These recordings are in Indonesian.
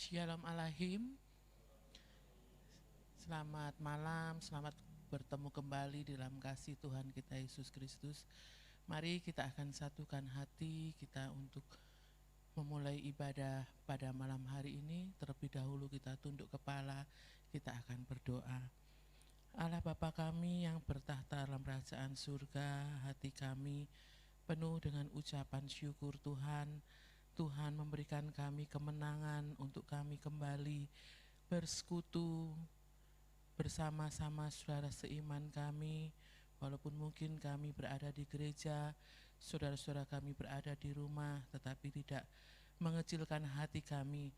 Shalom Alaikum. Selamat malam, selamat bertemu kembali dalam kasih Tuhan kita Yesus Kristus. Mari kita akan satukan hati kita untuk memulai ibadah pada malam hari ini. Terlebih dahulu kita tunduk kepala, kita akan berdoa. Allah Bapa kami yang bertahta dalam kerajaan surga, hati kami penuh dengan ucapan syukur Tuhan. Tuhan memberikan kami kemenangan untuk kami kembali bersekutu bersama-sama saudara seiman kami. Walaupun mungkin kami berada di gereja, saudara-saudara kami berada di rumah, tetapi tidak mengecilkan hati kami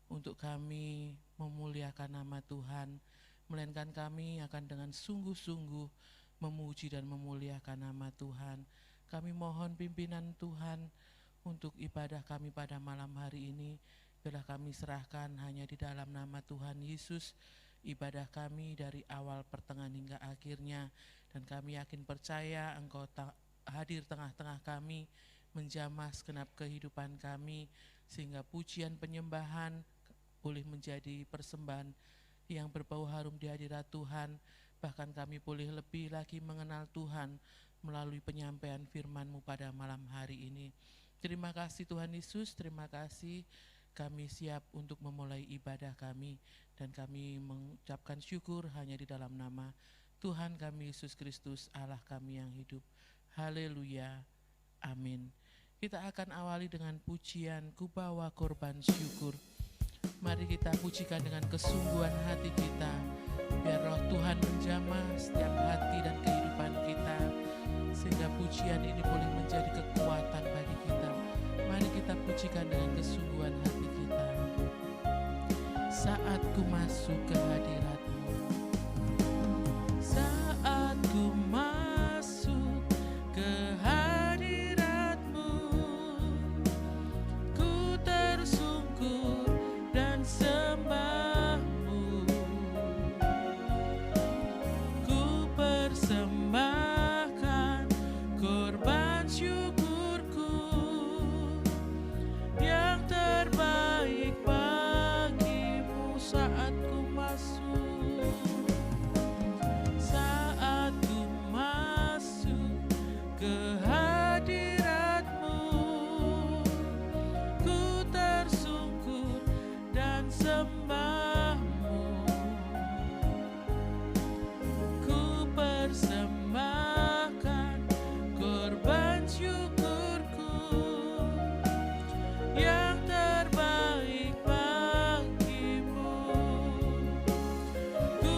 untuk kami memuliakan nama Tuhan, melainkan kami akan dengan sungguh-sungguh memuji dan memuliakan nama Tuhan. Kami mohon pimpinan Tuhan untuk ibadah kami pada malam hari ini. Biarlah kami serahkan hanya di dalam nama Tuhan Yesus ibadah kami dari awal pertengahan hingga akhirnya. Dan kami yakin percaya Engkau hadir tengah-tengah kami, menjamah segenap kehidupan kami, sehingga pujian penyembahan boleh menjadi persembahan yang berbau harum di hadirat Tuhan. Bahkan kami boleh lebih lagi mengenal Tuhan melalui penyampaian firman-Mu pada malam hari ini. Terima kasih Tuhan Yesus, terima kasih kami siap untuk memulai ibadah kami. Dan kami mengucapkan syukur hanya di dalam nama Tuhan kami Yesus Kristus, Allah kami yang hidup. Haleluya, amin. Kita akan awali dengan pujian Kubawa Korban Syukur. Mari kita pujikan dengan kesungguhan hati kita, biar roh Tuhan menjamah setiap hati dan kehidupan kita, sehingga pujian ini boleh menjadi kekuatan bagi kita. Mari kita pujikan dengan kesungguhan hati kita. Saat ku masuk ke hadirat-Mu, saat ku masuk ke hadirat-Mu, ku tersungkur dan sembah-Mu, ku persembahkan korban syukurku yang terbaik bagimu. Saat ku masuk, saat ku masuk ke hadirat-Mu, ku tersungkur dan sembah-Mu, ku persembahkan korban syukurku yang terbaik bagimu. Ku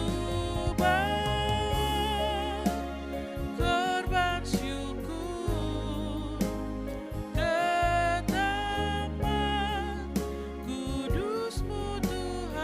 bawa korban syukur ke tempat kudus-Mu Tuhan.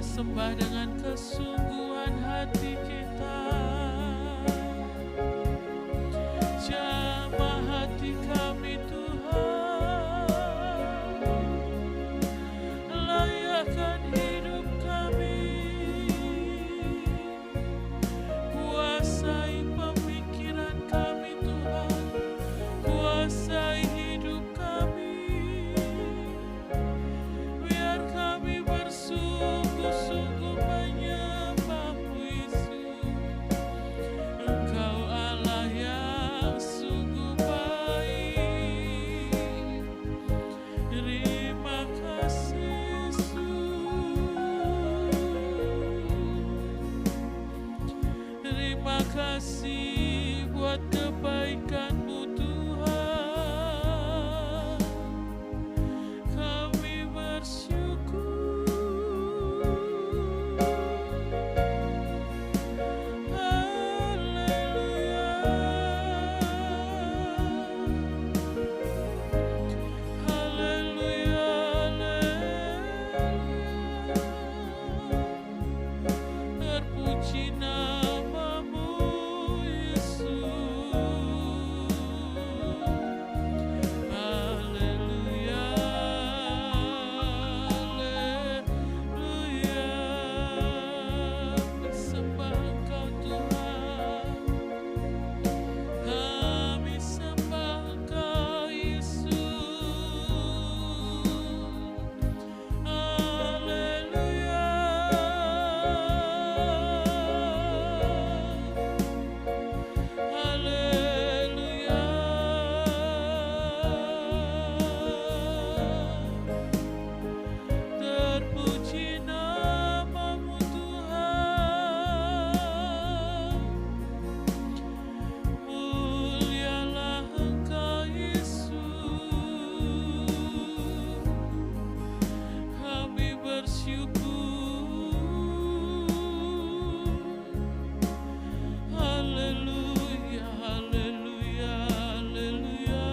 sembah dengan kesungguhan hati kita. Jamah hati kami Tuhan, layakkan hidup kami, kuasai pemikiran kami Tuhan, kuasai hidup kami, biar kami bersungguh-sungguh menyembah-Mu Yesus. Engkau Allah yang sungguh baik. Terima kasih Yesus. Terima kasih buat kebaikan-Mu Tuhan. Kami bersyukur. Haleluya. Haleluya. Haleluya. Terpuji nama-Mu Yesus. Haleluya. Haleluya. Sembah Engkau Tuhan, kami sembah Engkau Yesus. Haleluya. Haleluya. Terpuji nama-Mu Tuhan. Mulialah Engkau Yesus. Kami bersyukur. Haleluya. Haleluya. Haleluya.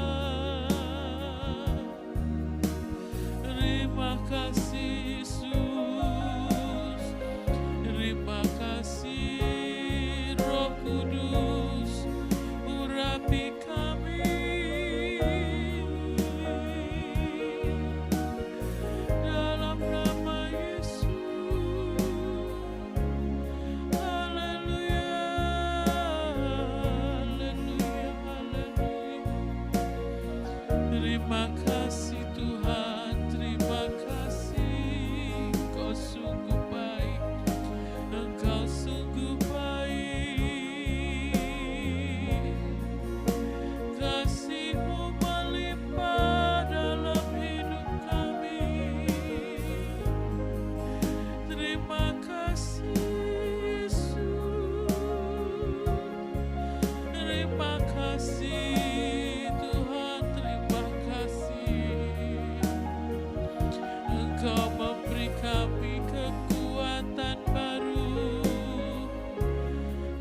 Terima kasih Yesus. Terima kasih Roh Kudus, urapi kami dalam nama Yesus. Haleluya. Haleluya. Haleluya. Terima kasih Tuhan, terima kasih. Engkau sungguh baik, Engkau sungguh baik. Kasih-Mu melimpah dalam hidup kami. Terima kasih Yesus. Terima kasih Tuhan, terima kasih. Engkau memberi kami kekuatan baru.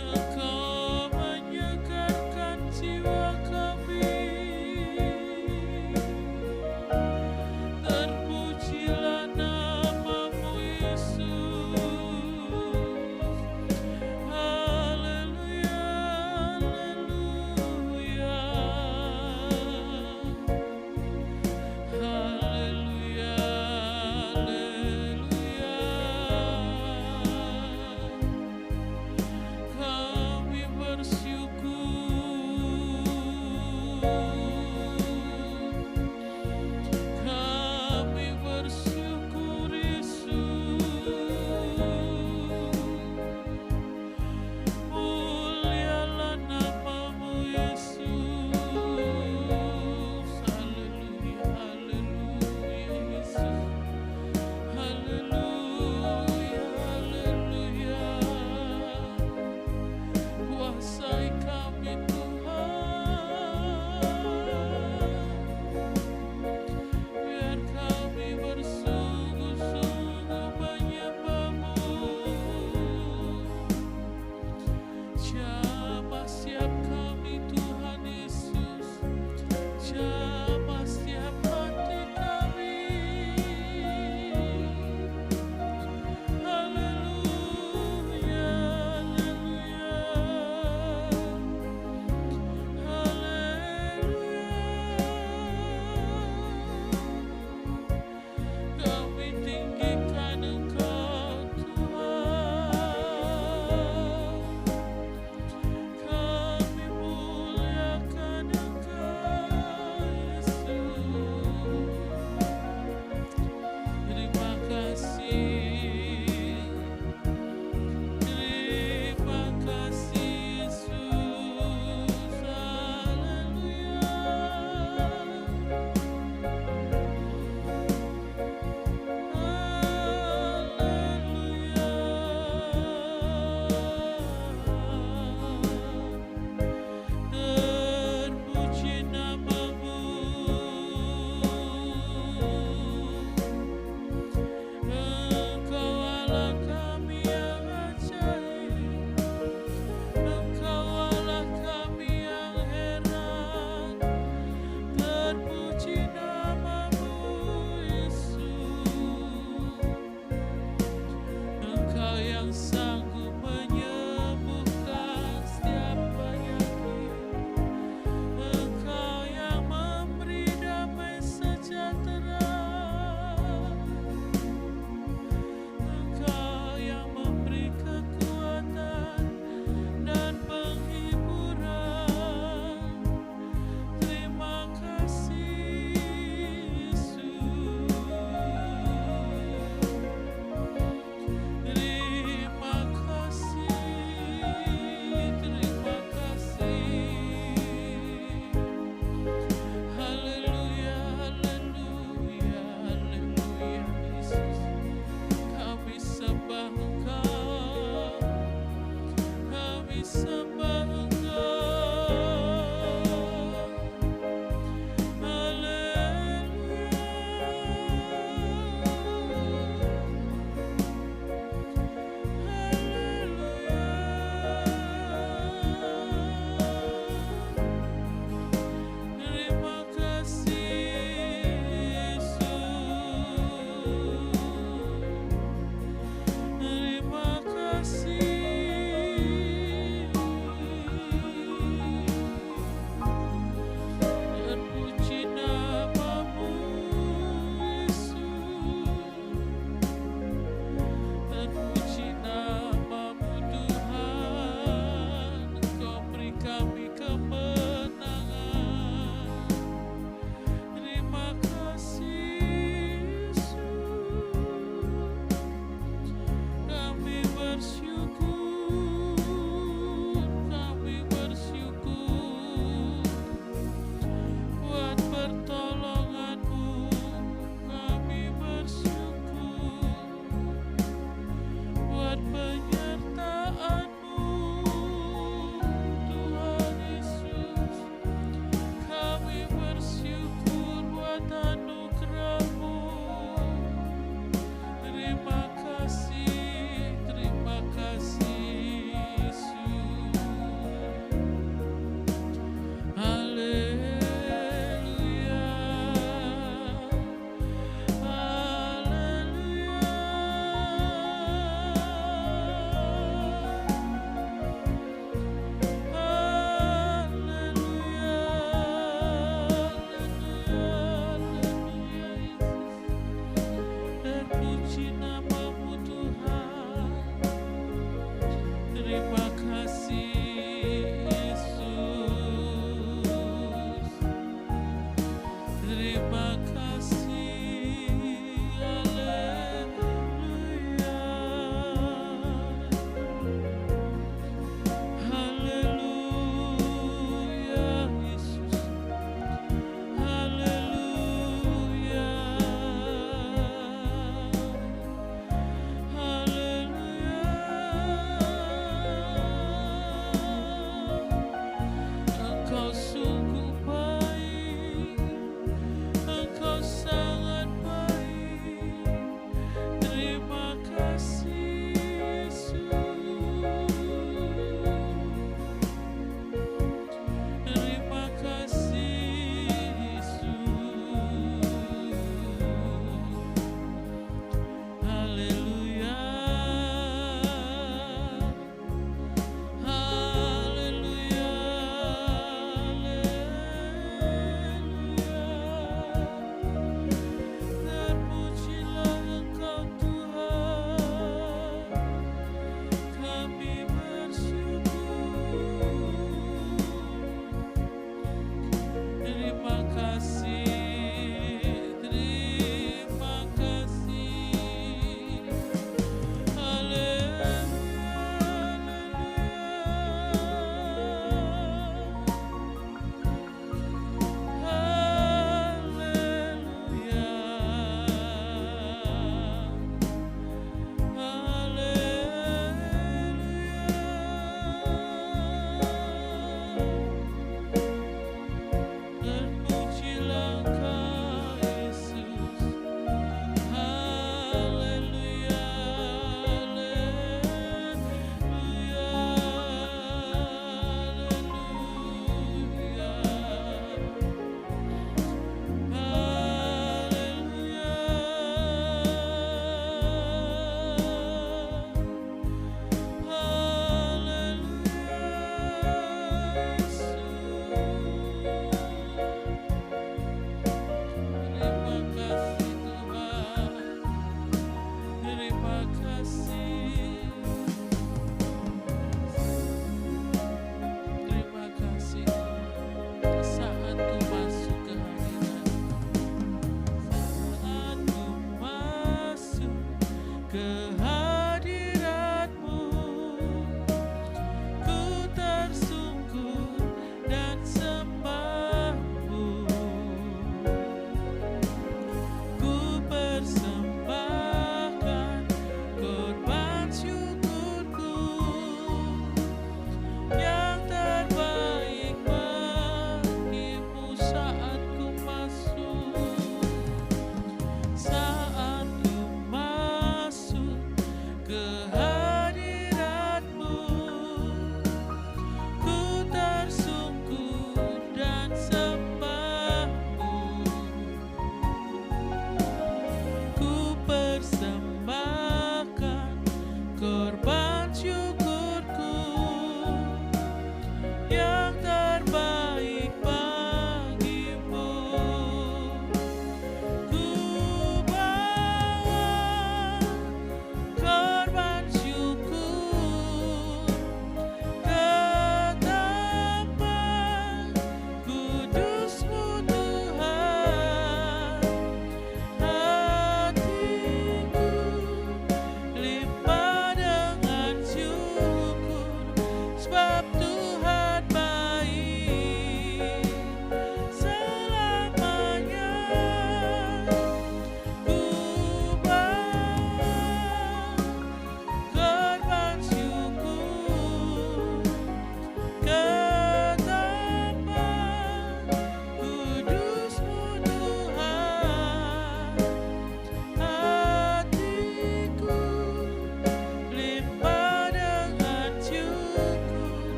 Engkau menyegarkan jiwa kami. Terpujilah nama-Mu Yesus. Haleluya. Haleluya.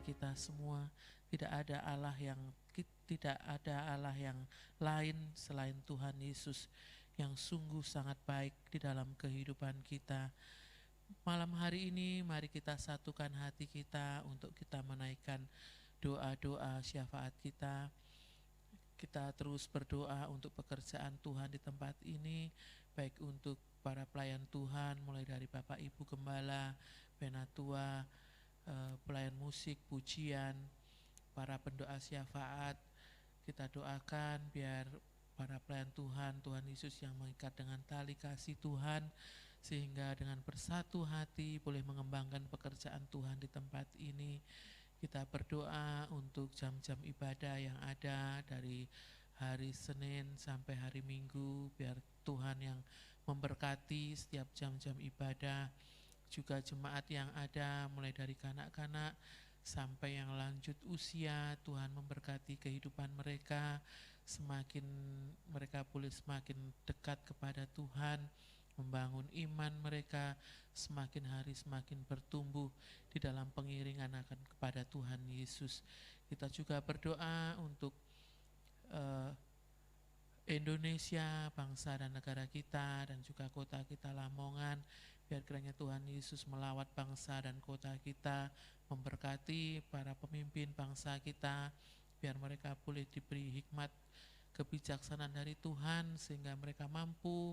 kita semua. Tidak ada Allah yang lain selain Tuhan Yesus yang sungguh sangat baik di dalam kehidupan kita. Malam hari ini mari kita satukan hati kita untuk kita menaikkan doa-doa syafaat kita. Kita terus berdoa untuk pekerjaan Tuhan di tempat ini, baik untuk para pelayan Tuhan, mulai dari Bapak Ibu Gembala, Penatua, pelayan musik, pujian, para pendoa syafaat. Kita doakan biar para pelayan Tuhan Yesus yang mengikat dengan tali kasih Tuhan, sehingga dengan bersatu hati boleh mengembangkan pekerjaan Tuhan di tempat ini. Kita berdoa untuk jam-jam ibadah yang ada dari hari Senin sampai hari Minggu, biar Tuhan yang memberkati setiap jam-jam ibadah. Juga jemaat yang ada mulai dari kanak-kanak sampai yang lanjut usia, Tuhan memberkati kehidupan mereka, semakin mereka boleh semakin dekat kepada Tuhan, membangun iman mereka, semakin hari semakin bertumbuh di dalam pengiringan akan kepada Tuhan Yesus. Kita juga berdoa untuk Indonesia, bangsa dan negara kita, dan juga kota kita Lamongan. Biar kiranya Tuhan Yesus melawat bangsa dan kota kita, memberkati para pemimpin bangsa kita, biar mereka boleh diberi hikmat kebijaksanaan dari Tuhan, sehingga mereka mampu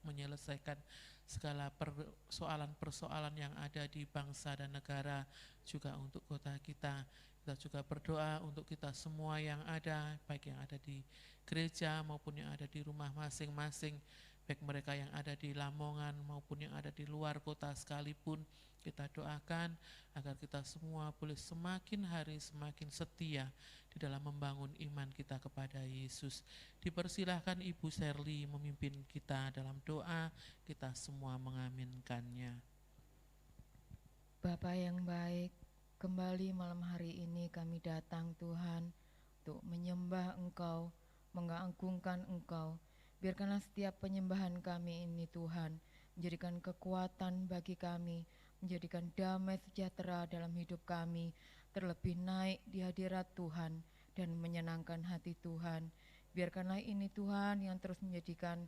menyelesaikan segala persoalan-persoalan yang ada di bangsa dan negara, juga untuk kota kita. Kita juga berdoa untuk kita semua yang ada, baik yang ada di gereja maupun yang ada di rumah masing-masing, baik mereka yang ada di Lamongan maupun yang ada di luar kota sekalipun. Kita doakan agar kita semua boleh semakin hari semakin setia di dalam membangun iman kita kepada Yesus. Dipersilahkan Ibu Sherly memimpin kita dalam doa, kita semua mengaminkannya. Bapa yang baik, kembali malam hari ini kami datang Tuhan untuk menyembah Engkau, mengagungkan Engkau. Biarkanlah setiap penyembahan kami ini Tuhan menjadikan kekuatan bagi kami, menjadikan damai sejahtera dalam hidup kami, terlebih naik di hadirat Tuhan dan menyenangkan hati Tuhan. Biarkanlah ini Tuhan yang terus menjadikan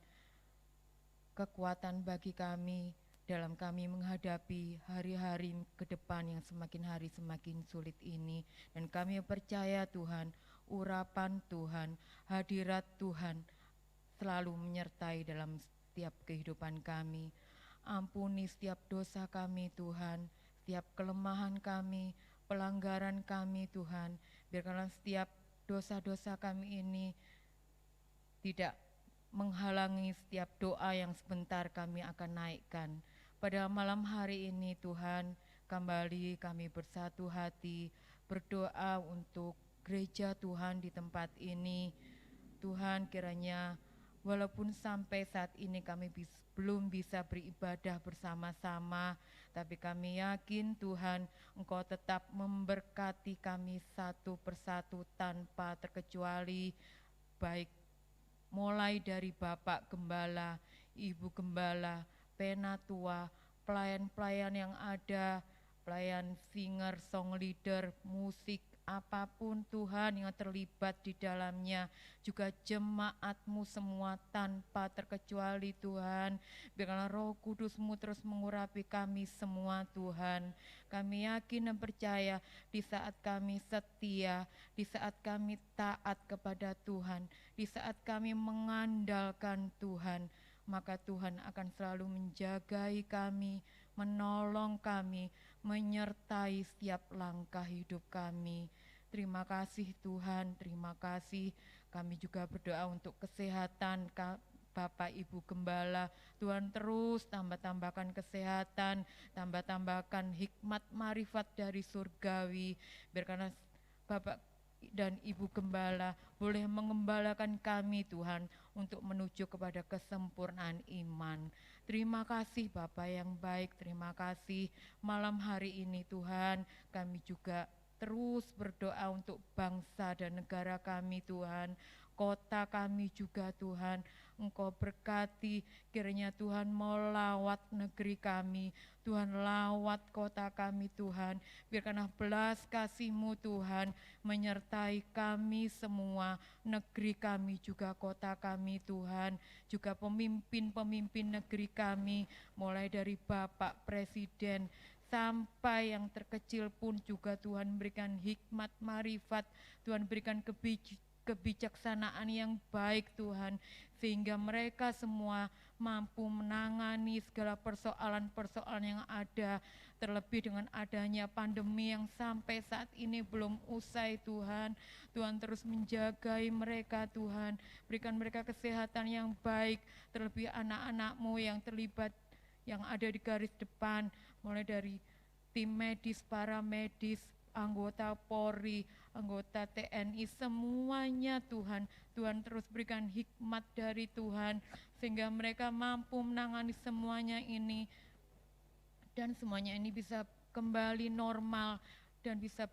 kekuatan bagi kami dalam kami menghadapi hari-hari ke depan yang semakin hari semakin sulit ini. Dan kami percaya Tuhan, urapan Tuhan, hadirat Tuhan selalu menyertai dalam setiap kehidupan kami. Ampuni setiap dosa kami Tuhan, setiap kelemahan kami, pelanggaran kami Tuhan. Biarkanlah setiap dosa-dosa kami ini tidak menghalangi setiap doa yang sebentar kami akan naikkan. Pada malam hari ini Tuhan, kembali kami bersatu hati berdoa untuk gereja Tuhan di tempat ini. Tuhan, kiranya walaupun sampai saat ini kami belum bisa beribadah bersama-sama, tapi kami yakin Tuhan, Engkau tetap memberkati kami satu persatu tanpa terkecuali, baik mulai dari Bapak Gembala, Ibu Gembala, Penatua, pelayan-pelayan yang ada, pelayan singer, song leader, musik, apapun Tuhan yang terlibat di dalamnya, juga jemaat-Mu semua tanpa terkecuali Tuhan. Biarkanlah Roh Kudus-Mu terus mengurapi kami semua Tuhan. Kami yakin dan percaya di saat kami setia, di saat kami taat kepada Tuhan, di saat kami mengandalkan Tuhan, maka Tuhan akan selalu menjagai kami, menolong kami, menyertai setiap langkah hidup kami. Terima kasih Tuhan, terima kasih. Kami juga berdoa untuk kesehatan Bapak Ibu Gembala. Tuhan terus tambahkan kesehatan, tambahkan hikmat marifat dari surgawi. Biarkanlah Bapak dan Ibu Gembala boleh mengembalakan kami Tuhan untuk menuju kepada kesempurnaan iman. Terima kasih Bapa yang baik, terima kasih malam hari ini Tuhan, kami juga terus berdoa untuk bangsa dan negara kami Tuhan, kota kami juga Tuhan. Engkau berkati, kiranya Tuhan mau lawat negeri kami, Tuhan lawat kota kami Tuhan. Biarkanlah belas kasih-Mu Tuhan menyertai kami semua, negeri kami juga kota kami Tuhan, juga pemimpin-pemimpin negeri kami, mulai dari Bapak Presiden sampai yang terkecil pun juga Tuhan berikan hikmat marifat, Tuhan berikan kebijaksanaan yang baik Tuhan, sehingga mereka semua mampu menangani segala persoalan-persoalan yang ada, terlebih dengan adanya pandemi yang sampai saat ini belum usai Tuhan. Tuhan terus menjagai mereka Tuhan, berikan mereka kesehatan yang baik, terlebih anak-anak-Mu yang terlibat, yang ada di garis depan, mulai dari tim medis, para medis, anggota Polri, anggota TNI, semuanya Tuhan. Tuhan terus berikan hikmat dari Tuhan, sehingga mereka mampu menangani semuanya ini, dan semuanya ini bisa kembali normal, dan bisa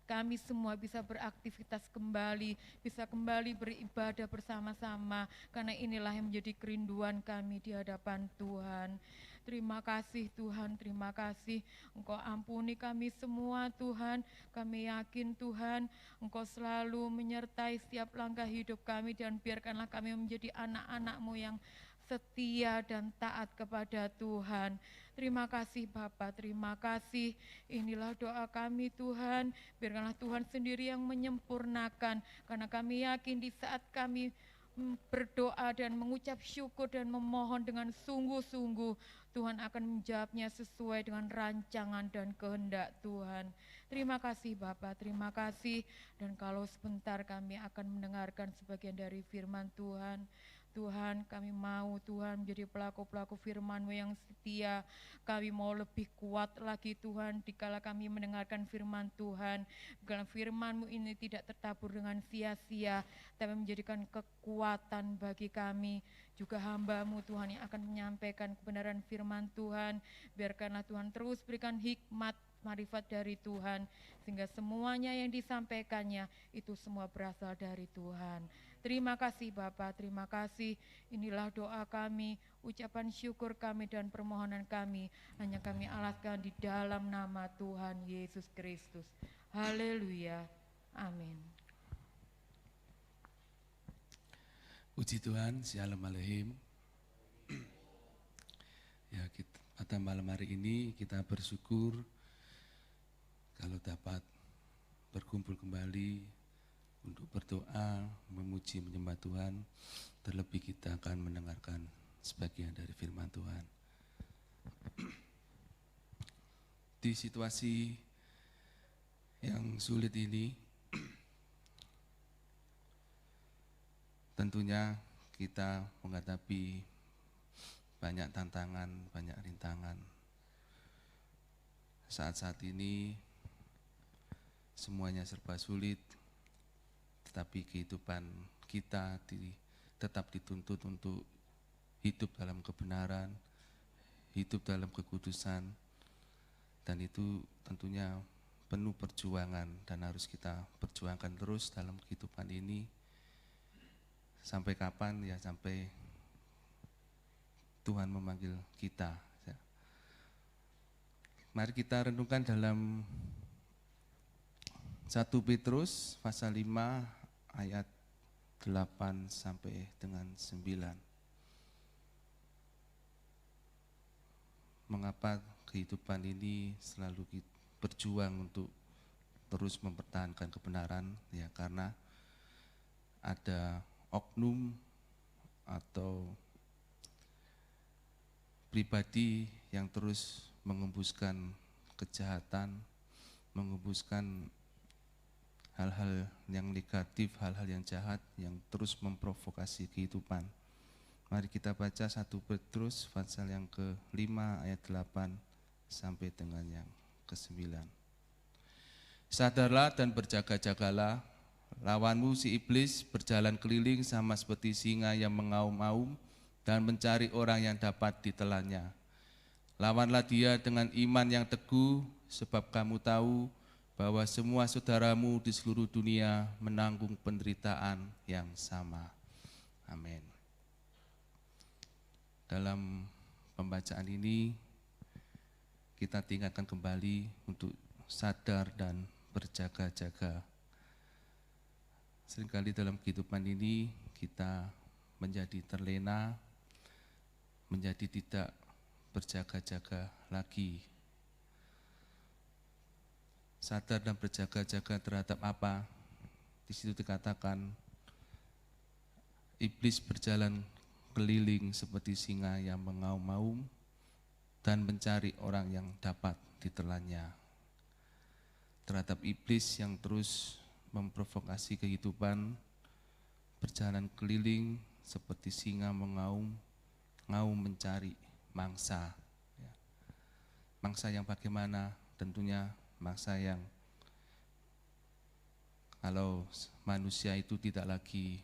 kami semua bisa beraktivitas kembali, bisa kembali beribadah bersama-sama, karena inilah yang menjadi kerinduan kami di hadapan Tuhan. Terima kasih Tuhan, terima kasih. Engkau ampuni kami semua Tuhan. Kami yakin Tuhan, Engkau selalu menyertai setiap langkah hidup kami, dan biarkanlah kami menjadi anak-anak-Mu yang setia dan taat kepada Tuhan. Terima kasih Bapa, terima kasih. Inilah doa kami Tuhan. Biarkanlah Tuhan sendiri yang menyempurnakan, karena kami yakin di saat kami berdoa dan mengucap syukur dan memohon dengan sungguh-sungguh, Tuhan akan menjawabnya sesuai dengan rancangan dan kehendak Tuhan. Terima kasih Bapa, terima kasih. Dan kalau sebentar kami akan mendengarkan sebagian dari firman Tuhan. Tuhan, kami mau Tuhan menjadi pelaku-pelaku firman-Mu yang setia. Kami mau lebih kuat lagi Tuhan dikala kami mendengarkan firman Tuhan. Karena firman-Mu ini tidak tertabur dengan sia-sia, tapi menjadikan kekuatan bagi kami. Juga hamba-Mu Tuhan yang akan menyampaikan kebenaran firman Tuhan. Biarkanlah Tuhan terus berikan hikmat, marifat dari Tuhan, sehingga semuanya yang disampaikannya itu semua berasal dari Tuhan. Terima kasih Bapa, terima kasih. Inilah doa kami, ucapan syukur kami dan permohonan kami, hanya kami alaskan di dalam nama Tuhan Yesus Kristus. Haleluya, amin. Puji Tuhan, Shalom Aleichem. Ya, pada malam hari ini kita bersyukur kalau dapat berkumpul kembali untuk berdoa, memuji, menyembah Tuhan. Terlebih kita akan mendengarkan sebagian dari firman Tuhan. Di situasi yang sulit ini, tentunya kita menghadapi banyak tantangan, banyak rintangan. Saat-saat ini semuanya serba sulit, tetapi kehidupan kita tetap dituntut untuk hidup dalam kebenaran, hidup dalam kekudusan, dan itu tentunya penuh perjuangan dan harus kita perjuangkan terus dalam kehidupan ini. Sampai kapan? Ya sampai Tuhan memanggil kita. Mari kita renungkan dalam 1 Petrus pasal 5 ayat 8 sampai dengan 9. Mengapa kehidupan ini selalu berjuang untuk terus mempertahankan kebenaran? Ya karena ada oknum atau pribadi yang terus mengembuskan kejahatan, mengembuskan hal-hal yang negatif, hal-hal yang jahat yang terus memprovokasi kehidupan. Mari kita baca 1 Petrus pasal yang ke-5 ayat 8 sampai dengan yang ke-9. Sadarlah dan berjaga-jagalah, lawanmu si iblis berjalan keliling sama seperti singa yang mengaum-aum dan mencari orang yang dapat ditelannya. Lawanlah dia dengan iman yang teguh, sebab kamu tahu bahwa semua saudaramu di seluruh dunia menanggung penderitaan yang sama. Amin. Dalam pembacaan ini kita tingkatkan kembali untuk sadar dan berjaga-jaga. Seringkali dalam kehidupan ini kita menjadi terlena, menjadi tidak berjaga-jaga lagi. Sadar dan berjaga-jaga terhadap apa? Di situ dikatakan iblis berjalan keliling seperti singa yang mengaum-ngaum dan mencari orang yang dapat ditelannya. Terhadap iblis yang terus memprovokasi kehidupan, berjalan keliling seperti singa mengaum mencari mangsa. Mangsa yang bagaimana? Tentunya mangsa yang kalau manusia itu tidak lagi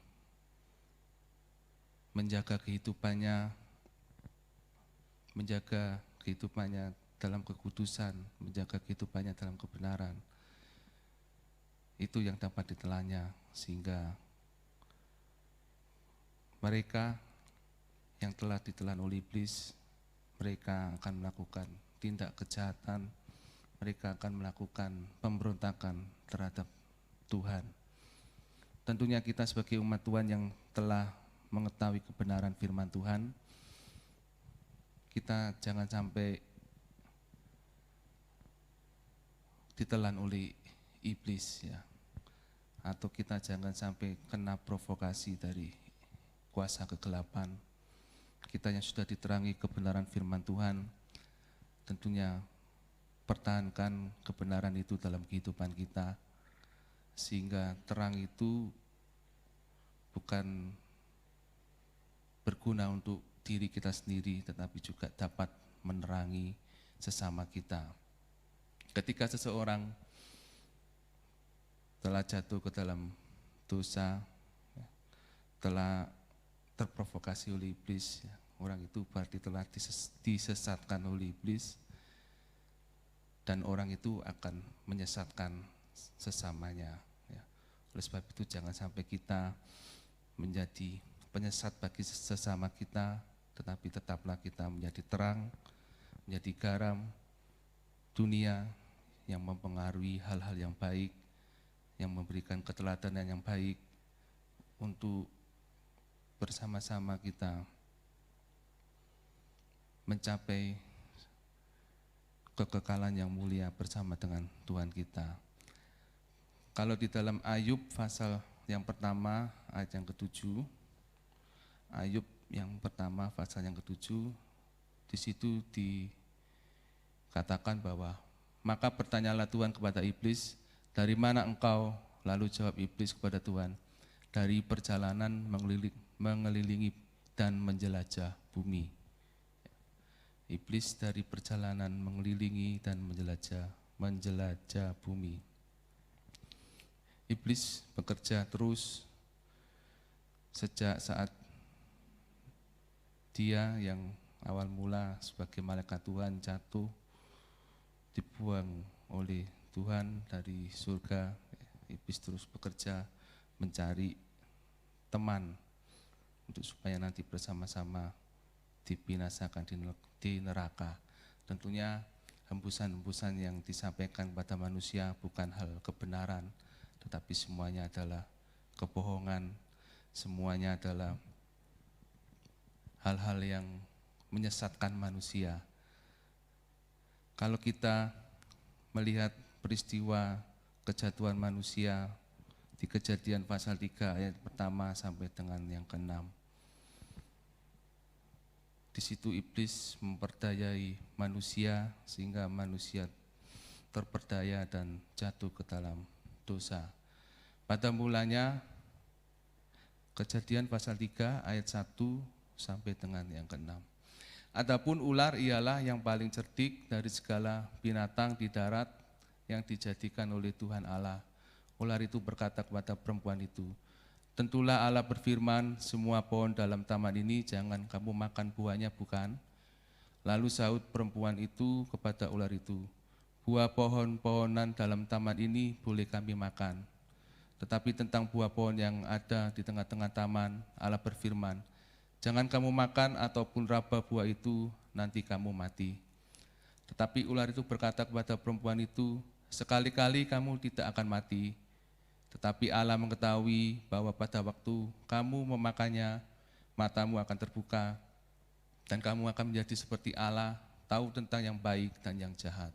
menjaga kehidupannya dalam kekudusan, menjaga kehidupannya dalam kebenaran, itu yang dapat ditelannya, sehingga mereka yang telah ditelan oleh iblis, mereka akan melakukan tindak kejahatan, mereka akan melakukan pemberontakan terhadap Tuhan. Tentunya kita sebagai umat Tuhan yang telah mengetahui kebenaran firman Tuhan, kita jangan sampai ditelan oleh iblis, ya, atau kita jangan sampai kena provokasi dari kuasa kegelapan. Kita yang sudah diterangi kebenaran firman Tuhan, tentunya pertahankan kebenaran itu dalam kehidupan kita, sehingga terang itu bukan berguna untuk diri kita sendiri, tetapi juga dapat menerangi sesama kita. Ketika seseorang telah jatuh ke dalam dosa, telah terprovokasi oleh iblis, orang itu berarti telah disesatkan oleh iblis, dan orang itu akan menyesatkan sesamanya. Oleh sebab itu jangan sampai kita menjadi penyesat bagi sesama kita, tetapi tetaplah kita menjadi terang, menjadi garam dunia yang mempengaruhi hal-hal yang baik, yang memberikan keteladanan yang baik untuk bersama-sama kita mencapai kekekalan yang mulia bersama dengan Tuhan kita. Kalau di dalam Ayub pasal yang pertama ayat yang ke-7, Ayub yang pertama pasal yang ke-7, di situ dikatakan bahwa maka bertanyalah Tuhan kepada iblis, dari mana engkau? Lalu jawab iblis kepada Tuhan, dari perjalanan mengelilingi dan menjelajah bumi. Iblis dari perjalanan mengelilingi dan menjelajah bumi. Iblis bekerja terus sejak saat dia yang awal mula sebagai malaikat Tuhan jatuh, dibuang oleh Tuhan dari surga. Iblis terus bekerja mencari teman untuk supaya nanti bersama-sama dibinasakan di neraka. Tentunya hembusan-hembusan yang disampaikan kepada manusia bukan hal kebenaran, tetapi semuanya adalah kebohongan, semuanya adalah hal-hal yang menyesatkan manusia. Kalau kita melihat peristiwa kejatuhan manusia di Kejadian pasal 3 ayat pertama sampai dengan yang ke-6, di situ iblis memperdayai manusia sehingga manusia terperdaya dan jatuh ke dalam dosa. Pada mulanya Kejadian pasal 3 ayat 1 sampai dengan yang ke-6. Adapun ular ialah yang paling cerdik dari segala binatang di darat yang dijadikan oleh Tuhan Allah. Ular itu berkata kepada perempuan itu, tentulah Allah berfirman, semua pohon dalam taman ini jangan kamu makan buahnya, bukan? Lalu sahut perempuan itu kepada ular itu, buah pohon-pohonan dalam taman ini boleh kami makan. Tetapi tentang buah pohon yang ada di tengah-tengah taman, Allah berfirman, jangan kamu makan ataupun raba buah itu, nanti kamu mati. Tetapi ular itu berkata kepada perempuan itu, sekali-kali kamu tidak akan mati. Tetapi Allah mengetahui bahwa pada waktu kamu memakannya, matamu akan terbuka, dan kamu akan menjadi seperti Allah, tahu tentang yang baik dan yang jahat.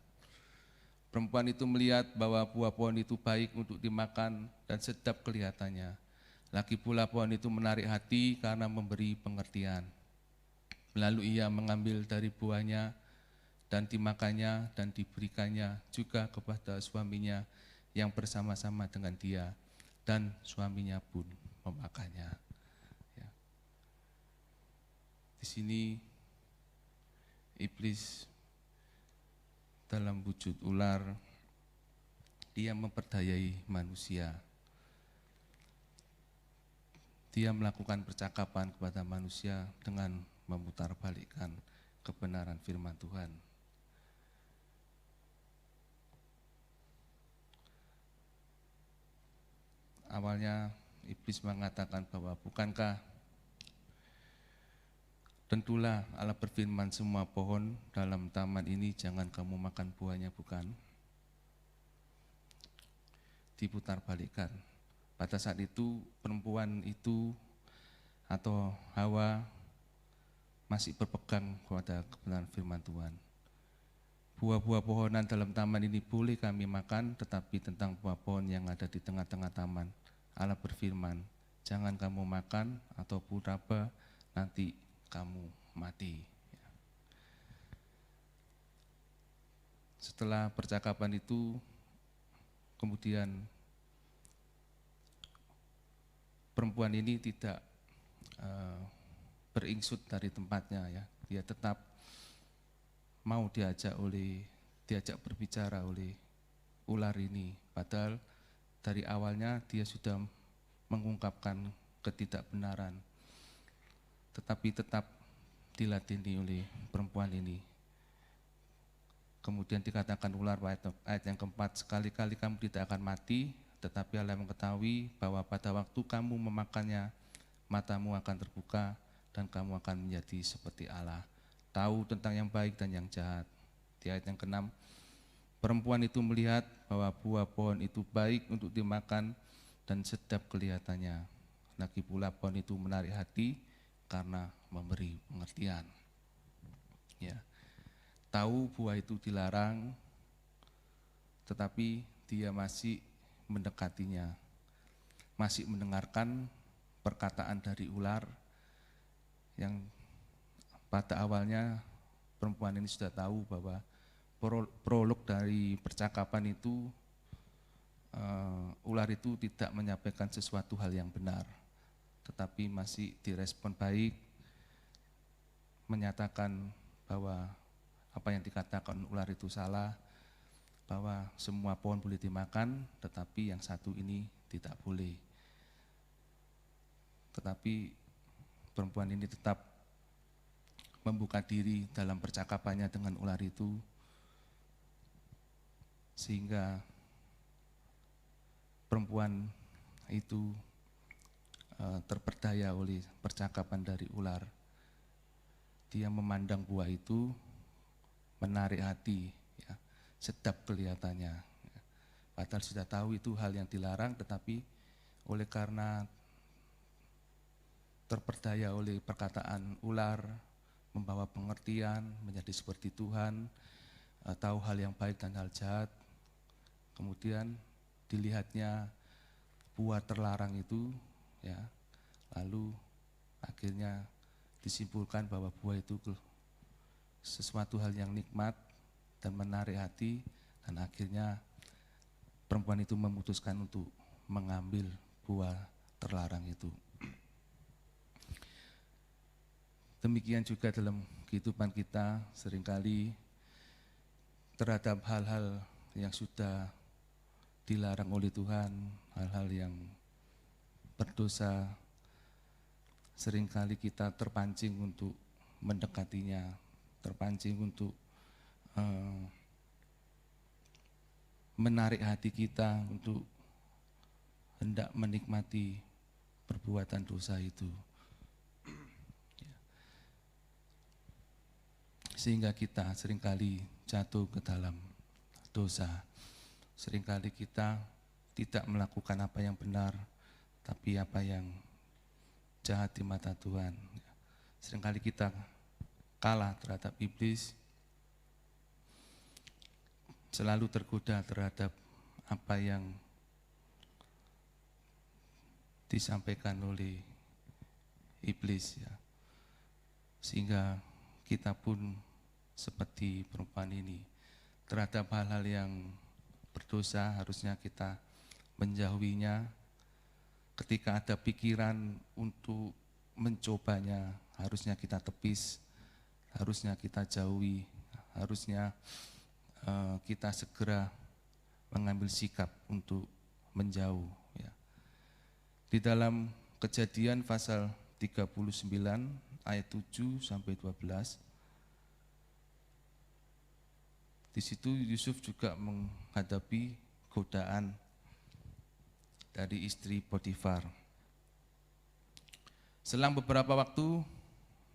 Perempuan itu melihat bahwa buah pohon itu baik untuk dimakan dan sedap kelihatannya. Lagi pula pohon itu menarik hati karena memberi pengertian. Lalu ia mengambil dari buahnya dan dimakannya dan diberikannya juga kepada suaminya yang bersama-sama dengan dia, dan suaminya pun memakannya. Ya. Di sini iblis dalam wujud ular, dia memperdayai manusia. Dia melakukan percakapan kepada manusia dengan memutarbalikkan kebenaran firman Tuhan. Awalnya iblis mengatakan bahwa bukankah tentulah Allah berfirman semua pohon dalam taman ini jangan kamu makan buahnya, bukan? Diputarbalikkan. Pada saat itu perempuan itu atau Hawa masih berpegang kepada kebenaran firman Tuhan. Buah-buah pohonan dalam taman ini boleh kami makan, tetapi tentang buah pohon yang ada di tengah-tengah taman, Allah berfirman, jangan kamu makan ataupun raba, nanti kamu mati. Setelah percakapan itu, kemudian perempuan ini tidak beringsut dari tempatnya, ya. Dia tetap mau diajak berbicara oleh ular ini, padahal dari awalnya dia sudah mengungkapkan ketidakbenaran, tetapi tetap diladeni oleh perempuan ini. Kemudian dikatakan ular ayat yang keempat, sekali-kali kamu tidak akan mati, tetapi Allah mengetahui bahwa pada waktu kamu memakannya, matamu akan terbuka dan kamu akan menjadi seperti Allah, tahu tentang yang baik dan yang jahat. Di ayat yang keenam, perempuan itu melihat bahwa buah pohon itu baik untuk dimakan dan sedap kelihatannya. Lagi pula pohon itu menarik hati karena memberi pengertian. Ya. Tahu buah itu dilarang, tetapi dia masih mendekatinya, masih mendengarkan perkataan dari ular yang pada awalnya perempuan ini sudah tahu bahwa prolog dari percakapan itu, ular itu tidak menyampaikan sesuatu hal yang benar, tetapi masih direspon baik, menyatakan bahwa apa yang dikatakan ular itu salah, bahwa semua pohon boleh dimakan, tetapi yang satu ini tidak boleh. Tetapi perempuan ini tetap membuka diri dalam percakapannya dengan ular itu, sehingga perempuan itu terperdaya oleh percakapan dari ular. Dia memandang buah itu menarik hati, ya, sedap kelihatannya. Padahal sudah tahu itu hal yang dilarang, tetapi oleh karena terperdaya oleh perkataan ular, membawa pengertian, menjadi seperti Tuhan, tahu hal yang baik dan hal jahat. Kemudian dilihatnya buah terlarang itu, ya, lalu akhirnya disimpulkan bahwa buah itu sesuatu hal yang nikmat dan menarik hati, dan akhirnya perempuan itu memutuskan untuk mengambil buah terlarang itu. Demikian juga dalam kehidupan kita, seringkali terhadap hal-hal yang sudah dilarang oleh Tuhan, hal-hal yang berdosa, seringkali kita terpancing untuk mendekatinya, terpancing untuk menarik hati kita untuk hendak menikmati perbuatan dosa itu. Sehingga kita seringkali jatuh ke dalam dosa. Seringkali kita tidak melakukan apa yang benar, tapi apa yang jahat di mata Tuhan. Seringkali kita kalah terhadap iblis, selalu tergoda terhadap apa yang disampaikan oleh iblis, ya. Sehingga kita pun seperti perempuan ini, terhadap hal-hal yang berdosa harusnya kita menjauhinya. Ketika ada pikiran untuk mencobanya, harusnya kita tepis, harusnya kita jauhi, harusnya kita segera mengambil sikap untuk menjauh, ya. Di dalam Kejadian pasal 39 ayat 7 sampai 12, di situ Yusuf juga menghadapi godaan dari istri Potifar. Selang beberapa waktu,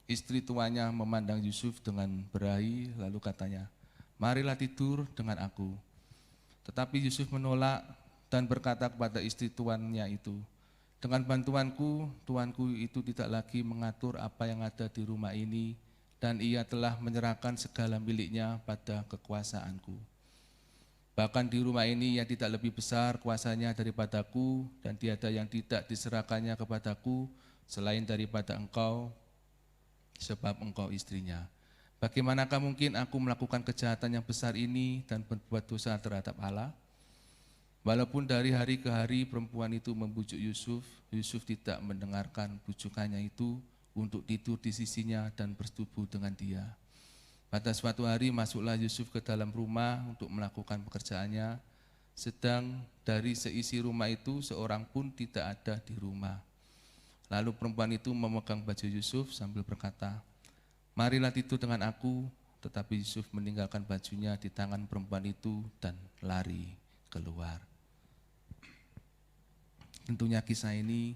istri tuanya memandang Yusuf dengan berahi, lalu katanya, "Marilah tidur dengan aku." Tetapi Yusuf menolak dan berkata kepada istri tuannya itu, "Dengan bantuanku, tuanku itu tidak lagi mengatur apa yang ada di rumah ini, dan ia telah menyerahkan segala miliknya pada kekuasaanku. Bahkan di rumah ini yang tidak lebih besar kuasanya daripadaku, dan tiada yang tidak diserahkannya kepadaku selain daripada engkau, sebab engkau istrinya. Bagaimanakah mungkin aku melakukan kejahatan yang besar ini dan berbuat dosa terhadap Allah?" Walaupun dari hari ke hari perempuan itu membujuk Yusuf, Yusuf tidak mendengarkan bujukannya itu untuk tidur di sisinya dan bersetubuh dengan dia. Pada suatu hari masuklah Yusuf ke dalam rumah untuk melakukan pekerjaannya, sedang dari seisi rumah itu seorang pun tidak ada di rumah. Lalu perempuan itu memegang baju Yusuf sambil berkata, "Marilah tidur dengan aku." Tetapi Yusuf meninggalkan bajunya di tangan perempuan itu dan lari keluar. Tentunya kisah ini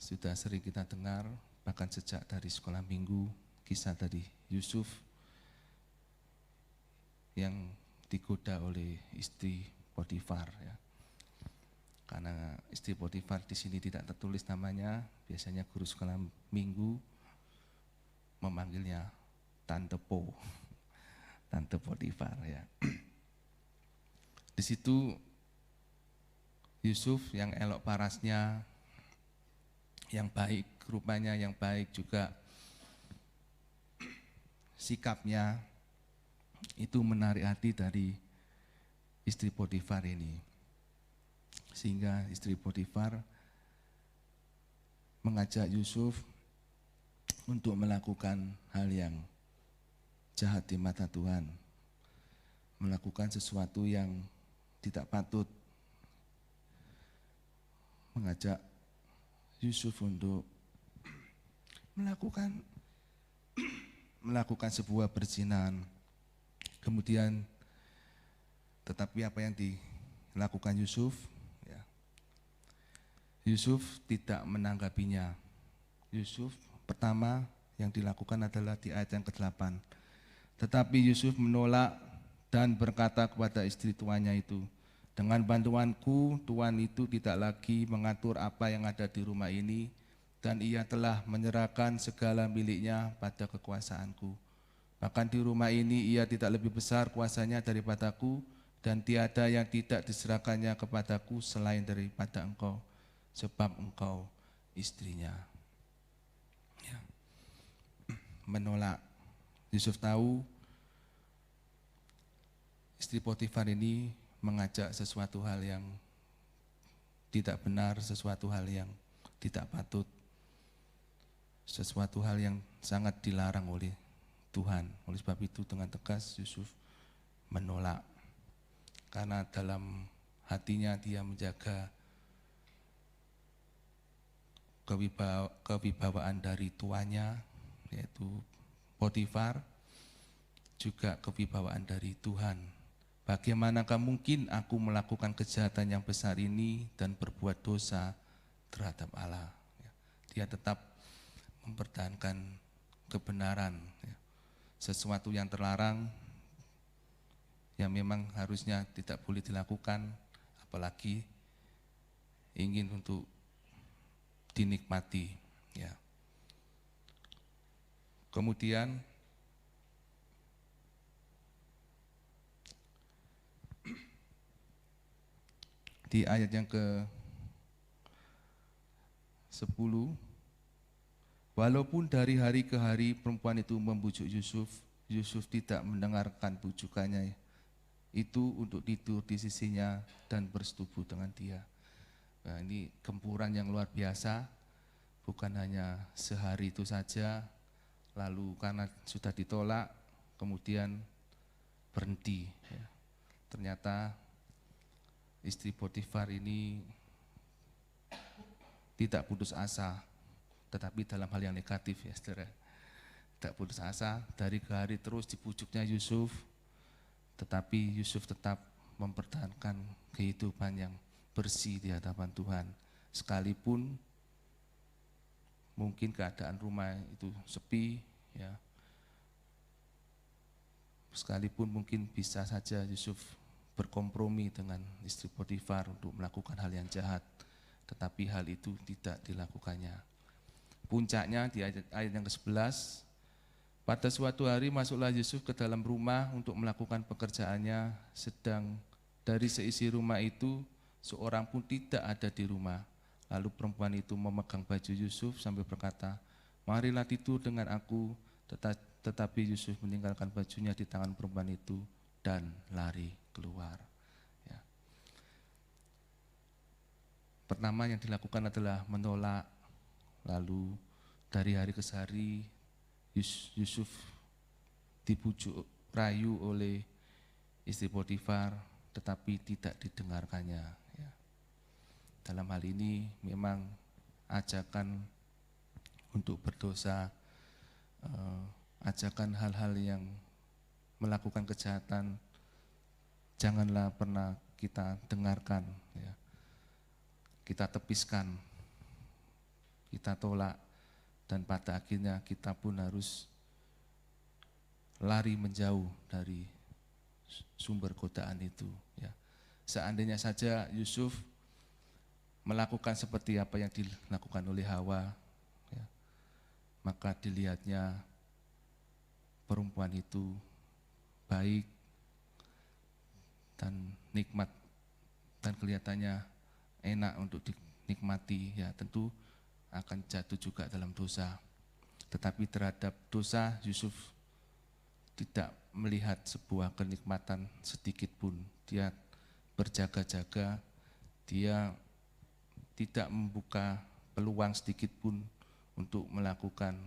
sudah sering kita dengar, bahkan sejak dari sekolah minggu, kisah dari Yusuf yang digoda oleh istri Potifar, ya. Karena istri Potifar di sini tidak tertulis namanya, biasanya guru sekolah minggu memanggilnya Tante Po, Tante Potifar, ya. Di situ Yusuf yang elok parasnya, yang baik rupanya, yang baik juga sikapnya, itu menarik hati dari istri Potifar ini. Sehingga istri Potifar mengajak Yusuf untuk melakukan hal yang jahat di mata Tuhan, melakukan sesuatu yang tidak patut, mengajak Yusuf untuk melakukan sebuah perzinahan. Kemudian, tetapi apa yang dilakukan Yusuf, ya, Yusuf tidak menanggapinya. Yusuf pertama yang dilakukan adalah di ayat yang ke-8. Tetapi Yusuf menolak dan berkata kepada istri tuannya itu, "Dengan bantuanku, tuan itu tidak lagi mengatur apa yang ada di rumah ini, dan ia telah menyerahkan segala miliknya pada kekuasaanku. Bahkan di rumah ini ia tidak lebih besar kuasanya daripadaku, dan tiada yang tidak diserahkannya kepadaku selain daripada engkau, sebab engkau istrinya." Ya. Menolak. Yusuf tahu istri Potifar ini mengajak sesuatu hal yang tidak benar, sesuatu hal yang tidak patut, sesuatu hal yang sangat dilarang oleh Tuhan. Oleh sebab itu dengan tegas Yusuf menolak, karena dalam hatinya dia menjaga kewibawaan dari tuannya, yaitu Potifar, juga kewibawaan dari Tuhan. bagaimanakah mungkin aku melakukan kejahatan yang besar ini dan berbuat dosa terhadap Allah. Ya. Dia tetap mempertahankan kebenaran. Ya. Sesuatu yang terlarang yang memang harusnya tidak boleh dilakukan, apalagi ingin untuk dinikmati. Ya. Kemudian di ayat yang ke-10, walaupun dari hari ke hari perempuan itu membujuk Yusuf, Yusuf tidak mendengarkan bujukannya itu untuk tidur di sisinya dan bersetubuh dengan dia. Nah, ini gempuran yang luar biasa, bukan hanya sehari itu saja, lalu karena sudah ditolak, kemudian berhenti. Ya. Ternyata istri Potifar ini tidak putus asa, tetapi dalam hal yang negatif ya saudara. Tidak putus asa, dari ke hari terus dibujuknya Yusuf, tetapi Yusuf tetap mempertahankan kehidupan yang bersih di hadapan Tuhan. Sekalipun mungkin keadaan rumah itu sepi, ya. Sekalipun mungkin bisa saja Yusuf berkompromi dengan istri Potifar untuk melakukan hal yang jahat, tetapi hal itu tidak dilakukannya. Puncaknya di ayat yang ke-11, pada suatu hari masuklah Yusuf ke dalam rumah untuk melakukan pekerjaannya, sedang dari seisi rumah itu seorang pun tidak ada di rumah. Lalu perempuan itu memegang baju Yusuf sambil berkata, marilah tidur dengan aku, tetapi Yusuf meninggalkan bajunya di tangan perempuan itu dan lari keluar. Ya. Pertama yang dilakukan adalah menolak, lalu dari hari ke hari Yusuf dibujuk rayu oleh istri Potifar, tetapi tidak didengarkannya. Ya. Dalam hal ini memang ajakan untuk berdosa, ajakan hal-hal yang melakukan kejahatan, janganlah pernah kita dengarkan, ya. Kita tepiskan, kita tolak, dan pada akhirnya kita pun harus lari menjauh dari sumber godaan itu. Ya. Seandainya saja Yusuf melakukan seperti apa yang dilakukan oleh Hawa, ya, maka dilihatnya perempuan itu baik dan nikmat dan kelihatannya enak untuk dinikmati, ya tentu akan jatuh juga dalam dosa. Tetapi terhadap dosa Yusuf tidak melihat sebuah kenikmatan sedikit pun. Dia berjaga-jaga, dia tidak membuka peluang sedikit pun untuk melakukan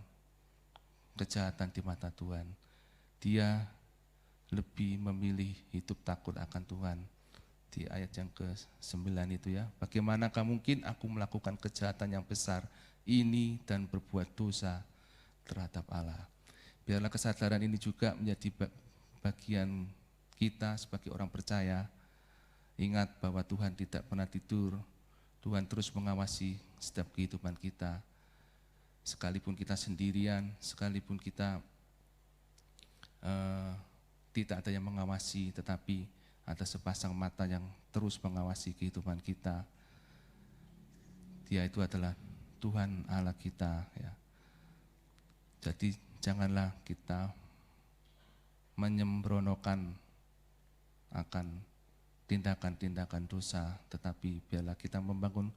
kejahatan di mata Tuhan. Dia lebih memilih hidup takut akan Tuhan. Di ayat yang ke-9 itu ya, bagaimanakah mungkin aku melakukan kejahatan yang besar ini dan berbuat dosa terhadap Allah. Biarlah kesadaran ini juga menjadi bagian kita sebagai orang percaya. Ingat bahwa Tuhan tidak pernah tidur, Tuhan terus mengawasi setiap kehidupan kita. Sekalipun kita sendirian, sekalipun kita tidak ada yang mengawasi, tetapi ada sepasang mata yang terus mengawasi kehidupan kita. Dia itu adalah Tuhan Allah kita. Ya. Jadi janganlah kita menyembronokan akan tindakan-tindakan dosa, tetapi biarlah kita membangun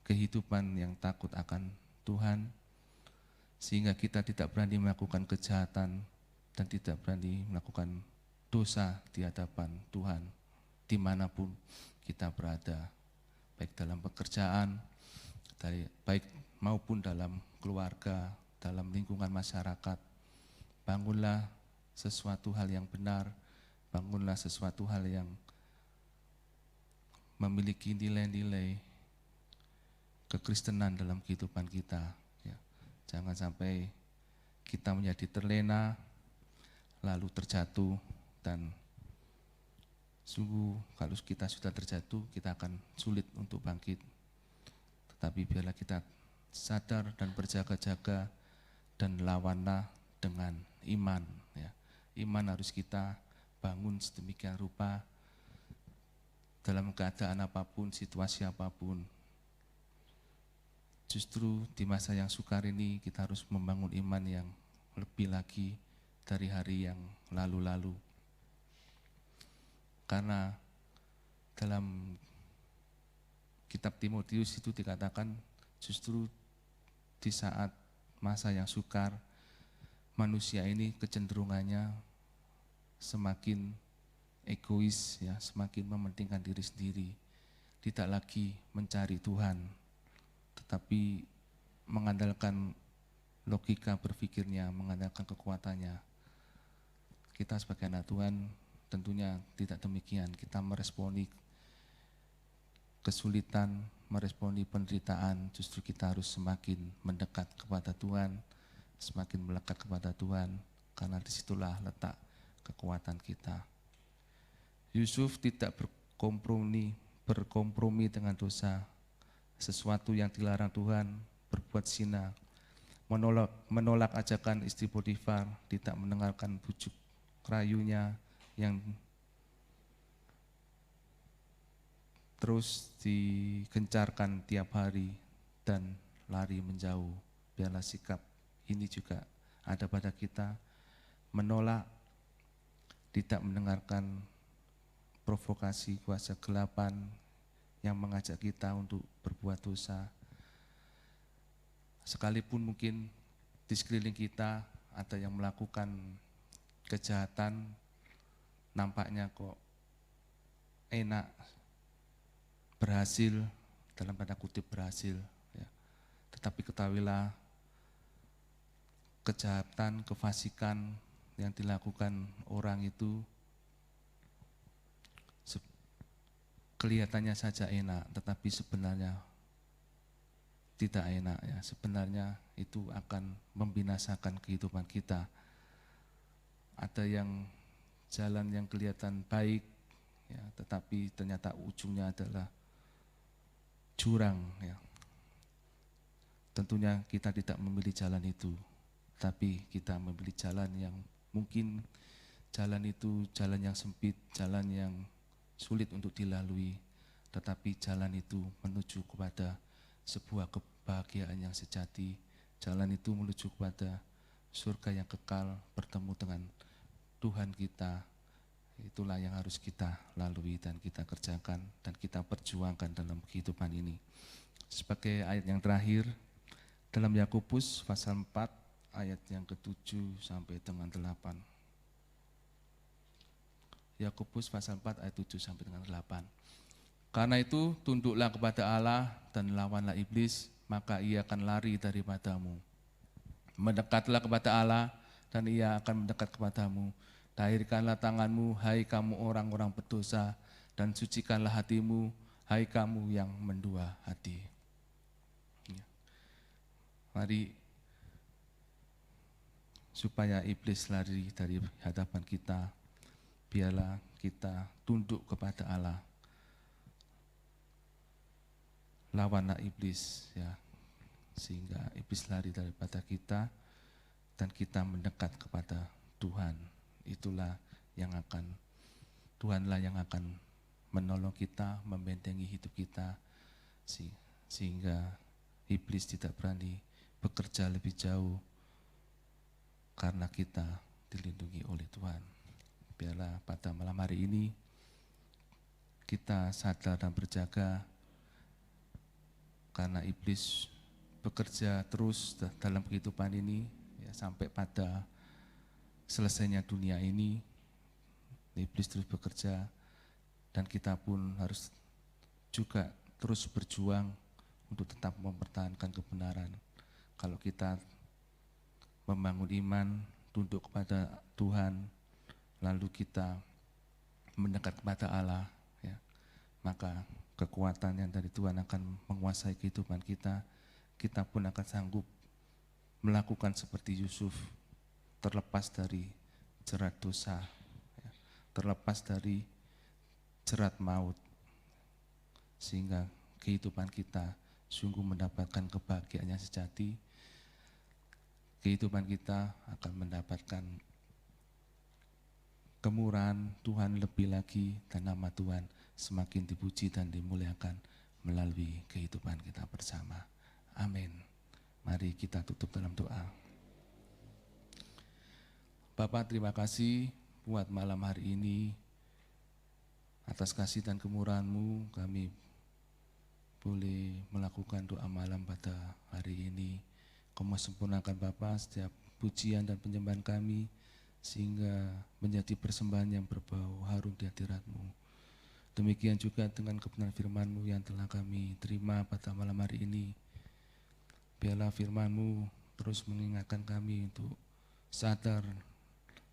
kehidupan yang takut akan Tuhan, sehingga kita tidak berani melakukan kejahatan dan tidak berani melakukan dosa di hadapan Tuhan dimanapun kita berada, baik dalam pekerjaan, baik maupun dalam keluarga, dalam lingkungan masyarakat. Bangunlah sesuatu hal yang benar, bangunlah sesuatu hal yang memiliki nilai-nilai kekristenan dalam kehidupan kita. Ya. Jangan sampai kita menjadi terlena, lalu terjatuh, dan Sungguh kalau kita sudah terjatuh, kita akan sulit untuk bangkit. Tetapi biarlah kita sadar dan berjaga-jaga dan lawanlah dengan iman. Ya. Iman harus kita bangun sedemikian rupa dalam keadaan apapun, situasi apapun. Justru di masa yang sukar ini kita harus membangun iman yang lebih lagi dari hari yang lalu-lalu. Karena dalam kitab Timotius itu dikatakan justru di saat masa yang sukar, manusia ini kecenderungannya semakin egois, ya, semakin mementingkan diri sendiri, tidak lagi mencari Tuhan, tetapi mengandalkan logika berpikirnya, mengandalkan kekuatannya. Kita sebagai anak Tuhan tentunya tidak demikian. Kita meresponi kesulitan, meresponi penderitaan, justru kita harus semakin mendekat kepada Tuhan, semakin melekat kepada Tuhan, karena disitulah letak kekuatan kita. Yusuf tidak berkompromi dengan dosa, sesuatu yang dilarang Tuhan, berbuat zina, menolak ajakan istri Potifar, tidak mendengarkan bujuk rayunya yang terus digencarkan tiap hari dan lari menjauh. Biarlah sikap ini juga ada pada kita, menolak, tidak mendengarkan provokasi kuasa kegelapan yang mengajak kita untuk berbuat dosa. Sekalipun mungkin di sekeliling kita ada yang melakukan kejahatan, nampaknya kok enak, berhasil, dalam tanda kutip berhasil, ya. Tetapi ketahuilah kejahatan, kefasikan yang dilakukan orang itu kelihatannya saja enak, tetapi sebenarnya tidak enak, ya. Sebenarnya itu akan membinasakan kehidupan kita. Ada yang jalan yang kelihatan baik, ya, tetapi ternyata ujungnya adalah jurang, ya. Tentunya kita tidak memilih jalan itu, tapi kita memilih jalan yang mungkin jalan itu jalan yang sempit, jalan yang sulit untuk dilalui, tetapi jalan itu menuju kepada sebuah kebahagiaan yang sejati. Jalan itu menuju kepada surga yang kekal, bertemu dengan Tuhan kita. Itulah yang harus kita lalui dan kita kerjakan dan kita perjuangkan dalam kehidupan ini. Sebagai ayat yang terakhir, dalam Yakobus pasal 4 ayat yang ke-7 sampai dengan 8. Yakobus pasal 4 ayat 7 sampai dengan 8. Karena itu tunduklah kepada Allah dan lawanlah iblis, maka ia akan lari daripadamu. Mendekatlah kepada Allah dan ia akan mendekat kepadamu. Tahirkanlah tanganmu, hai kamu orang-orang berdosa, dan sucikanlah hatimu, hai kamu yang mendua hati. Mari supaya iblis lari dari hadapan kita, biarlah kita tunduk kepada Allah. Lawanlah iblis, ya, sehingga iblis lari daripada kita dan kita mendekat kepada Tuhan. Itulah yang akan, Tuhanlah yang akan menolong kita, membentengi hidup kita, sehingga iblis tidak berani bekerja lebih jauh karena kita dilindungi oleh Tuhan. Biarlah pada malam hari ini kita sadar dan berjaga, karena iblis bekerja terus dalam kehidupan ini, ya, sampai pada selesainya dunia ini. Iblis terus bekerja dan kita pun harus juga terus berjuang untuk tetap mempertahankan kebenaran. Kalau kita membangun iman, tunduk kepada Tuhan, lalu kita mendekat kepada Allah, ya, maka kekuatan yang dari Tuhan akan menguasai kehidupan kita. Kita pun akan sanggup melakukan seperti Yusuf, terlepas dari jerat dosa, ya, terlepas dari jerat maut, sehingga kehidupan kita sungguh mendapatkan kebahagiaan yang sejati. Kehidupan kita akan mendapatkan kemurahan Tuhan lebih lagi, dan nama Tuhan semakin dipuji dan dimuliakan melalui kehidupan kita bersama. Amin. Mari kita tutup dalam doa. Bapa, terima kasih buat malam hari ini. Atas kasih dan kemurahan-Mu kami boleh melakukan doa malam pada hari ini. Kau sempurnakan Bapa setiap pujian dan penyembahan kami, sehingga menjadi persembahan yang berbau harum di hadirat-Mu. Demikian juga dengan kebenaran firman-Mu yang telah kami terima pada malam hari ini. Biarlah firman-Mu terus mengingatkan kami untuk sadar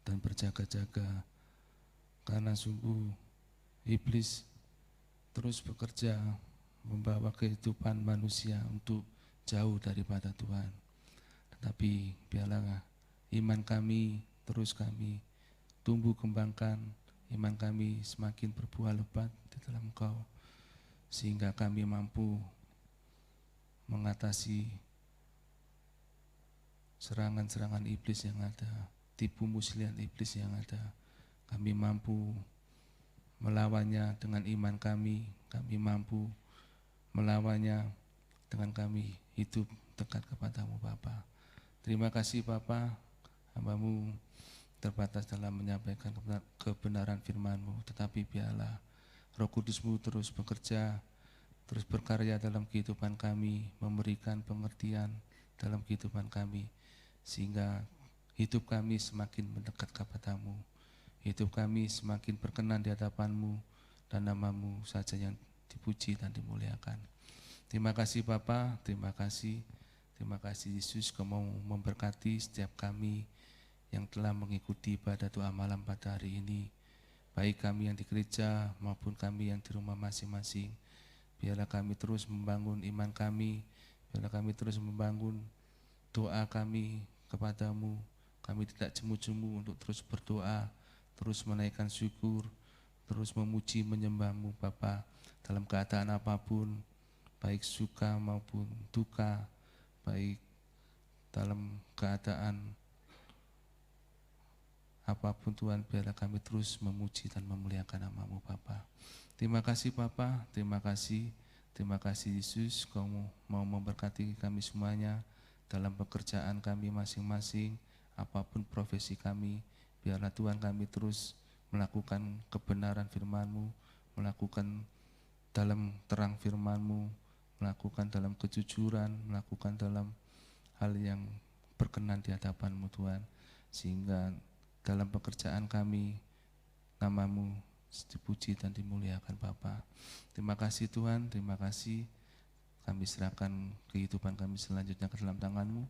dan berjaga-jaga, karena sungguh iblis terus bekerja membawa kehidupan manusia untuk jauh daripada Tuhan. Tetapi biarlah iman kami terus kami tumbuh kembangkan, iman kami semakin berbuah lebat di dalam Engkau, sehingga kami mampu mengatasi serangan-serangan iblis yang ada, tipu muslihat iblis yang ada. Kami mampu melawannya dengan iman kami mampu melawannya dengan kami hidup dekat kepadamu Bapa. Terima kasih Bapa, hamba-Mu terbatas dalam menyampaikan kebenaran firman-Mu, tetapi biarlah Roh Kudus-Mu terus bekerja, terus berkarya dalam kehidupan kami, memberikan pengertian dalam kehidupan kami, sehingga hidup kami semakin mendekat kepadamu, hidup kami semakin berkenan di hadapan-Mu, dan nama-Mu saja yang dipuji dan dimuliakan. Terima kasih Bapa, terima kasih Yesus, Kau mau memberkati setiap kami yang telah mengikuti ibadah doa malam pada hari ini, baik kami yang di gereja maupun kami yang di rumah masing-masing. Biarlah kami terus membangun iman kami, biarlah kami terus membangun doa kami kepadamu. Kami tidak jemu-jemu untuk terus berdoa, terus menaikkan syukur, terus memuji menyembah-Mu Bapa, dalam keadaan apapun, baik suka maupun duka, baik dalam keadaan apapun Tuhan, biarlah kami terus memuji dan memuliakan nama-Mu Bapa. Terima kasih Bapa, terima kasih Yesus, Kau mau memberkati kami semuanya dalam pekerjaan kami masing-masing, apapun profesi kami. Biarlah Tuhan kami terus melakukan kebenaran firman-Mu, melakukan dalam terang firman-Mu, melakukan dalam kejujuran, melakukan dalam hal yang berkenan di hadapan-Mu Tuhan, sehingga dalam pekerjaan kami nama-Mu dipuji dan dimuliakan Bapa. Terima kasih Tuhan, terima kasih. Kami serahkan kehidupan kami selanjutnya ke dalam tangan-Mu,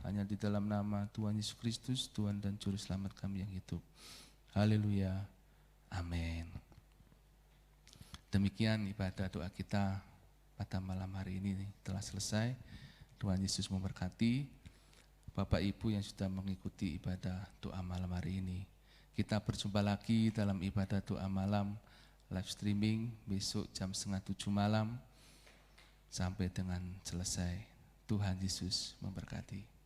hanya di dalam nama Tuhan Yesus Kristus, Tuhan dan Juru Selamat kami yang hidup. Haleluya, amin. Demikian ibadah doa kita pada malam hari ini telah selesai. Tuhan Yesus memberkati. Bapak Ibu yang sudah mengikuti ibadah doa malam hari ini, kita berjumpa lagi dalam ibadah doa malam live streaming besok jam 6:30 malam sampai dengan selesai. Tuhan Yesus memberkati.